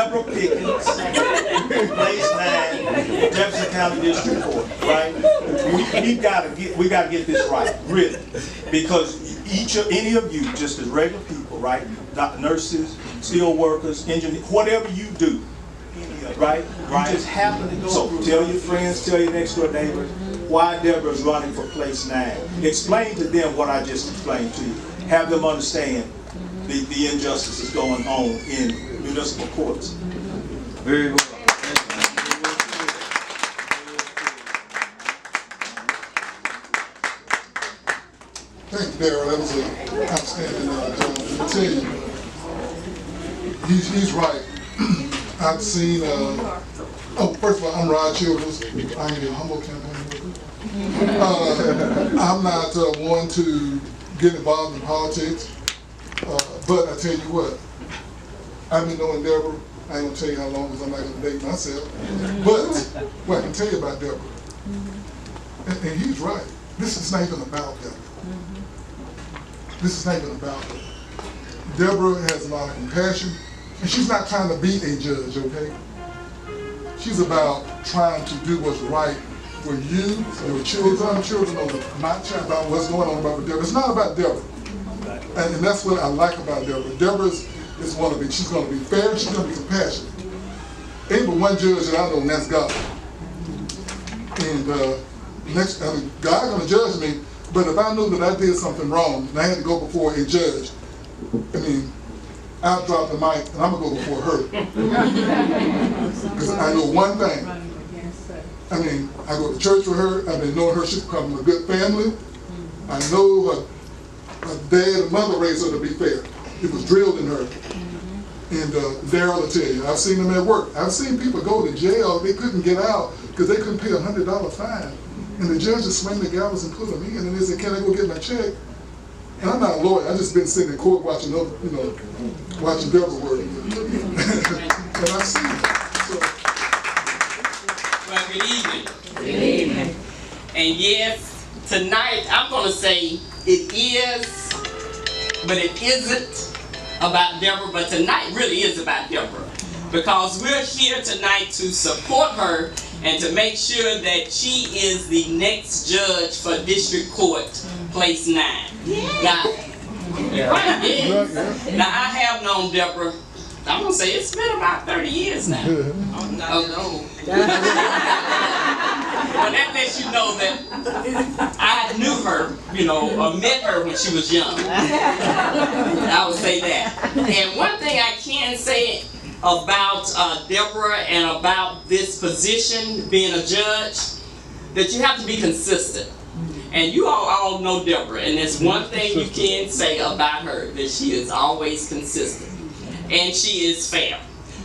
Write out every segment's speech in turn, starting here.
Deborah Pickens, place 9, Jefferson County District Court, right? We gotta get this right, really, because any of you, just as regular people, right? Nurses, steel workers, engineers, whatever you do, right? You just happen to go. So tell your friends, tell your next door neighbors why Deborah is running for place 9. Explain to them what I just explained to you. Have them understand the injustices going on in municipal courts. Very well. Thank you, Darryl. That was an outstanding job. I tell you, he's right. I've seen, first of all, I'm Rod Childers. I am a humble campaign worker. I'm not one to get involved in politics, but I tell you what, I've been knowing Deborah. I ain't gonna tell you how long, because I'm not gonna date myself. But what I can tell you about Deborah, and he's right, this is not even about Deborah. This is not even about her. Deborah has a lot of compassion, and she's not trying to be a judge, okay? She's about trying to do what's right for you, your children. Children know not about what's going on about Deborah. It's not about Deborah. And that's what I like about Deborah. Deborah is going to be, she's going to be fair, she's going to be compassionate. Ain't but one judge that I know, and that's God. And God's going to judge me. But if I knew that I did something wrong and I had to go before a judge, I mean, I'll drop the mic and I'm going to go before her. Because I know one thing. I mean, I go to church with her. I've been knowing her. She's come from a good family. I know her dad and mother raised her to be fair. It was drilled in her. And Darryl will tell you, I've seen them at work. I've seen people go to jail. They couldn't get out because they couldn't pay a $100 fine. And the judge just swing the gallows and put them in, and they said, "Can I go get my check?" And I'm not a lawyer. I just been sitting in court watching, watching Deborah work. And I've seen it. So. Well, good evening. Good evening. And yes, tonight I'm going to say it is, but it isn't about Deborah. But tonight really is about Deborah, because we're here tonight to support her and to make sure that she is the next judge for District Court, Place 9. Yeah. Now, I have known Deborah, I'm going to say it's been about 30 years now. I'm not that old. Well, that lets you know that I knew her, or met her when she was young. I would say that. And one thing I can say about Deborah and about this position, being a judge, that you have to be consistent. And you all know Deborah, and there's one thing you can say about her, that she is always consistent. And she is fair.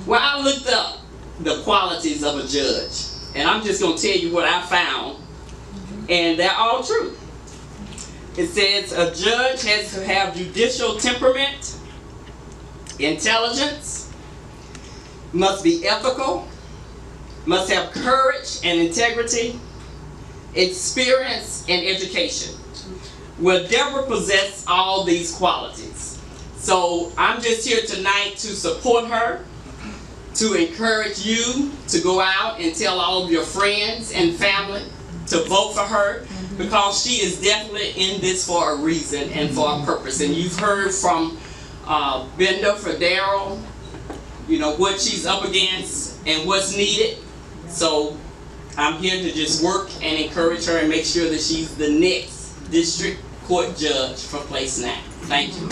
Well, I looked up the qualities of a judge, and I'm just going to tell you what I found, and they're all true. It says a judge has to have judicial temperament, intelligence, must be ethical, must have courage and integrity, experience and education. Well, Deborah possessed all these qualities. So I'm just here tonight to support her, to encourage you to go out and tell all of your friends and family to vote for her, because she is definitely in this for a reason and for a purpose. And you've heard from Bender for Darryl, what she's up against and what's needed. So I'm here to just work and encourage her and make sure that she's the next District Court Judge for Place 9. Thank you.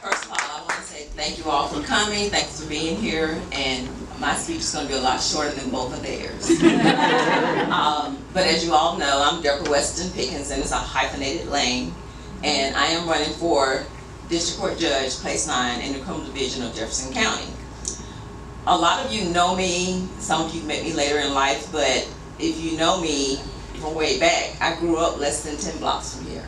First of all, I want to say thank you all for coming. Thanks for being here. And my speech is going to be a lot shorter than both of theirs. But as you all know, I'm Deborah Weston Pickens, and it's a hyphenated name. And I am running for District Court Judge, Place 9 in the Criminal Division of Jefferson County. A lot of you know me, some of you met me later in life, but if you know me from way back, I grew up less than 10 blocks from here.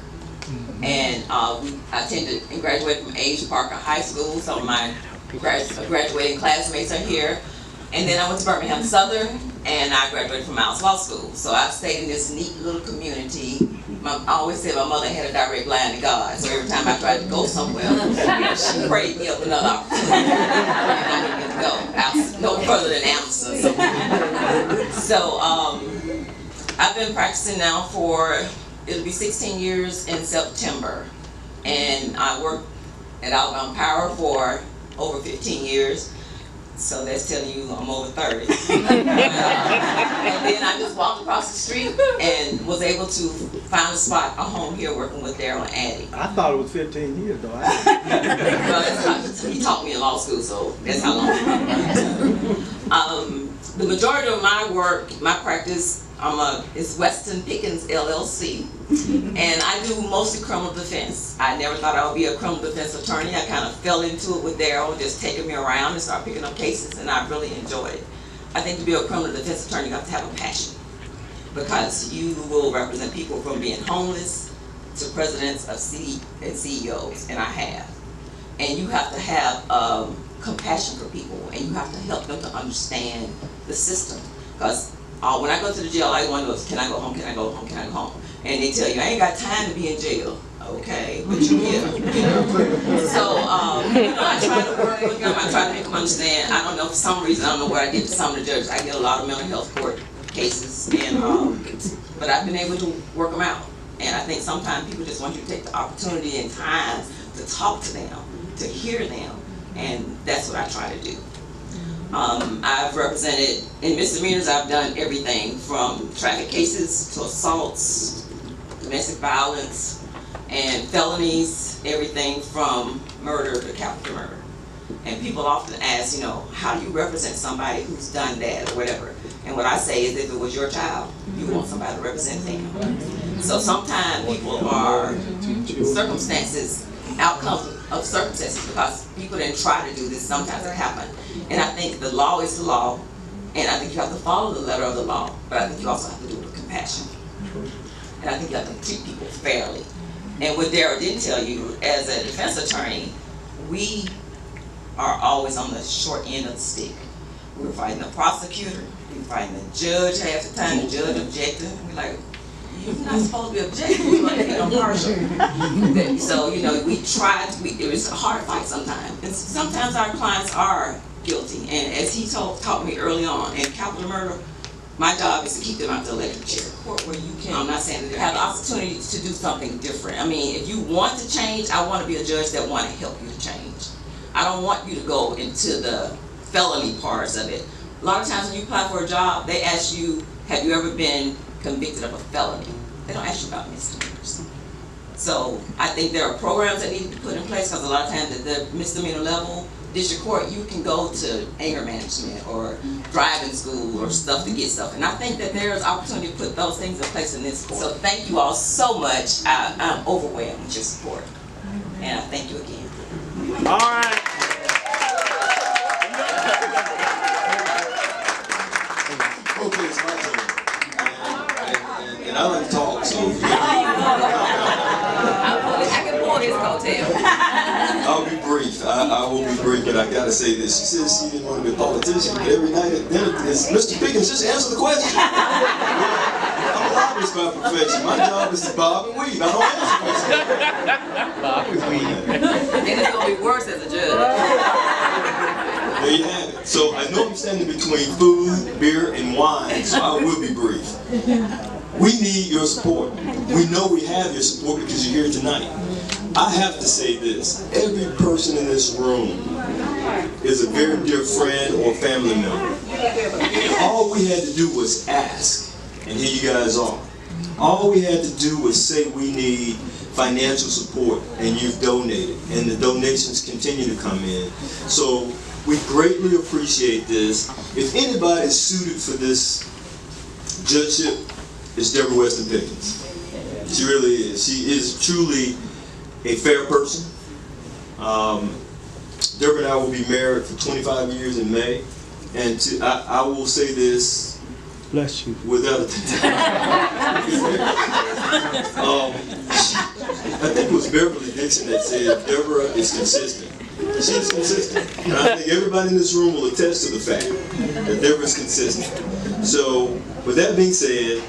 And I attended and graduated from Age Parker High School. Some of my graduating classmates are here. And then I went to Birmingham Southern, and I graduated from Miles Law School. So I've stayed in this neat little community I always said my mother had a direct line to God, so every time I tried to go somewhere, she prayed me up another opportunity, and I didn't get to go no further than Amsterdam. So I've been practicing now for, it'll be 16 years in September, and I worked at Alabama Power for over 15 years. So that's telling you I'm over 30. And then I just walked across the street and was able to find a spot, a home here working with Daryl and Addie. I thought it was 15 years though. Well, he taught me in law school, so that's how long. The majority of my work, my practice, is Weston Pickens LLC, and I do mostly criminal defense. I never thought I would be a criminal defense attorney. I kind of fell into it with Daryl, just taking me around and started picking up cases, and I really enjoyed it. I think to be a criminal defense attorney, you have to have a passion, because you will represent people from being homeless to presidents of and CEOs, and I have. And you have to have compassion for people, and you have to help them to understand the system, because when I go to the jail, all I want to know is, can I go home, can I go home, can I go home? And they tell you, I ain't got time to be in jail. Okay, but you're here, you know. So, I try to work with them, I try to make them understand. I don't know, for some reason, I don't know what I did to some of the judges. I get a lot of mental health court cases, and but I've been able to work them out. And I think sometimes people just want you to take the opportunity and time to talk to them, to hear them, and that's what I try to do. I've represented, in misdemeanors, I've done everything from traffic cases to assaults, domestic violence, and felonies, everything from murder to capital murder. And people often ask, how do you represent somebody who's done that or whatever? And what I say is, if it was your child, you want somebody to represent them. So sometimes people are circumstances, outcomes of circumstances, because people didn't try to do this, sometimes it happens. And I think the law is the law, and I think you have to follow the letter of the law, but I think you also have to do it with compassion. And I think you have to treat people fairly. And what Daryl didn't tell you, as a defense attorney, we are always on the short end of the stick. We're fighting the prosecutor, we're fighting the judge half the time, the judge objecting. We're like, you're not supposed to be objecting, you're supposed to be impartial. So, we try to, it was a hard fight sometimes. And sometimes our clients are guilty. And as he taught me early on, in capital murder, my job is to keep them out the electric chair. Where you can, I'm not saying that they have the opportunity to do something different. I mean, if you want to change, I want to be a judge that want to help you to change. I don't want you to go into the felony parts of it. A lot of times when you apply for a job, they ask you, have you ever been convicted of a felony? They don't ask you about misdemeanors. So I think there are programs that need to be put in place, because a lot of times at the misdemeanor level, district court, you can go to anger management or driving school or stuff to get stuff. And I think that there's opportunity to put those things in place in this court. So thank you all so much. I'm overwhelmed with your support. And I thank you again. All right. Okay, it's my turn. And I like to talk, so I can pull his coattail. I'll be brief. I will be brief, but I gotta say this. She says she didn't want to be a politician, but every night at dinner, it's Mr. Pickens, just answer the question. I'm a lobbyist by profession. My job is to bob and weave. I don't answer questions. Bob and weave. And it's going to be worse as a judge. There you have it. So I know I'm standing between food, beer, and wine, so I will be brief. We need your support. We know we have your support because you're here tonight. I have to say this. Every person in this room is a very dear friend or family member. All we had to do was ask, and here you guys are. All we had to do was say we need financial support, and you've donated, and the donations continue to come in. So we greatly appreciate this. If anybody is suited for this judgeship, it's Deborah Weston Pickens. She really is. She is truly a fair person. Deborah and I will be married for 25 years in May, and I will say this. Bless you. Without a I think it was Beverly Dixon that said Deborah is consistent. She's consistent. And I think everybody in this room will attest to the fact that Deborah is consistent. So, with that being said,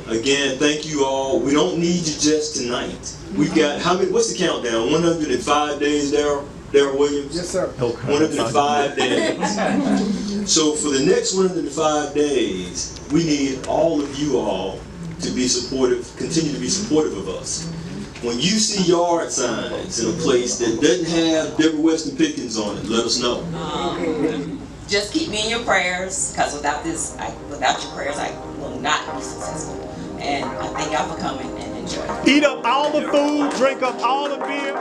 Again, thank you all. We don't need you just tonight. We've got, how many, what's the countdown? 105 days, Darryl Williams? Yes, sir. 105 days. So for the next 105 days, we need all of you all to be supportive, continue to be supportive of us. When you see yard signs in a place that doesn't have Deborah Weston Pickens on it, let us know. Just keep me in your prayers, because without your prayers, I will not be successful. And I thank y'all for coming and enjoying. Eat up all the food, drink up all the beer.